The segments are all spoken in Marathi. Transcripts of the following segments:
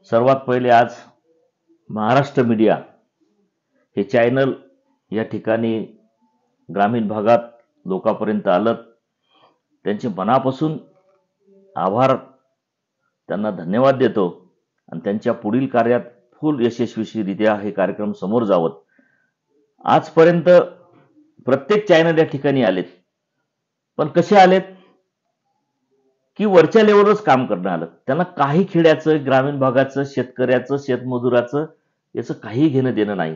सर्वात पहिले आज महाराष्ट्र मीडिया हे चॅनल या ठिकाणी ग्रामीण भागात लोकांपर्यंत आलं, त्यांचे मनापासून आभार, त्यांना धन्यवाद देतो आणि त्यांच्या पुढील कार्यात फुल यशस्वीरित्या हे कार्यक्रम समोर जावत. आजपर्यंत प्रत्येक चॅनल या ठिकाणी आलेत, पण कसे आलेत की वरच्या लेवलवरच काम करणं आलं. त्यांना काही खेड्याचं, ग्रामीण भागाचं, शेतकऱ्याचं, शेतमजुराचं याचं काही घेणं देणं नाही.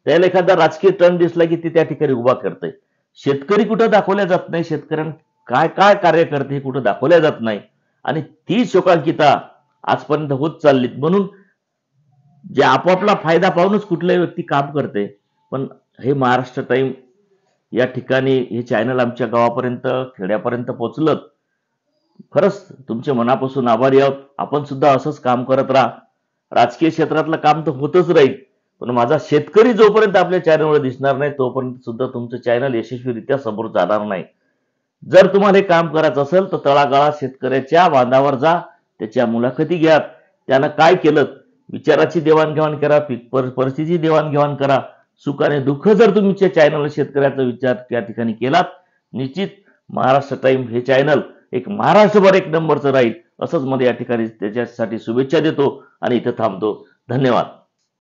त्याला एखादा राजकीय टर्न दिसला की ते त्या ठिकाणी उभा करतंय. शेतकरी कुठं दाखवल्या जात नाही, शेतकऱ्यांना काय काय कार्य करते हे कुठं दाखवल्या जात नाही. आणि ती शोकांकिता आजपर्यंत होत चाललीत. म्हणून जे आपापला फायदा पाहूनच कुठलाही व्यक्ती काम करते. पण हे महाराष्ट्र टाइम या ठिकाणी हे चॅनल आमच्या गावापर्यंत, खेड्यापर्यंत पोहोचलं. खरंच तुमच्या मनापासून आभारी आहोत. आपण सुद्धा असंच काम करत राहा. राजकीय क्षेत्रातलं काम तर होतच राहील, पण माझा शेतकरी जोपर्यंत आपल्या चॅनलवर दिसणार नाही तोपर्यंत सुद्धा तुमचं चॅनल यशस्वीरित्या समोर जाणार नाही. जर तुम्हाला हे काम करायचं असेल तर तळागाळात शेतकऱ्याच्या बांधावर जा, त्याच्या मुलाखती घ्या, त्यानं काय केलं, विचाराची देवाणघेवाण करा, परिस्थितीची देवाणघेवाण करा. सुख आणि दुःख जर तुमच्या चॅनल शेतकऱ्याचा विचार त्या ठिकाणी केलात, निश्चित महाराष्ट्र टाइम हे चॅनल एक महाराष्ट्रभर एक नंबरचं राहील. असंच मध्ये या ठिकाणी त्याच्यासाठी शुभेच्छा देतो आणि इथं थांबतो. धन्यवाद.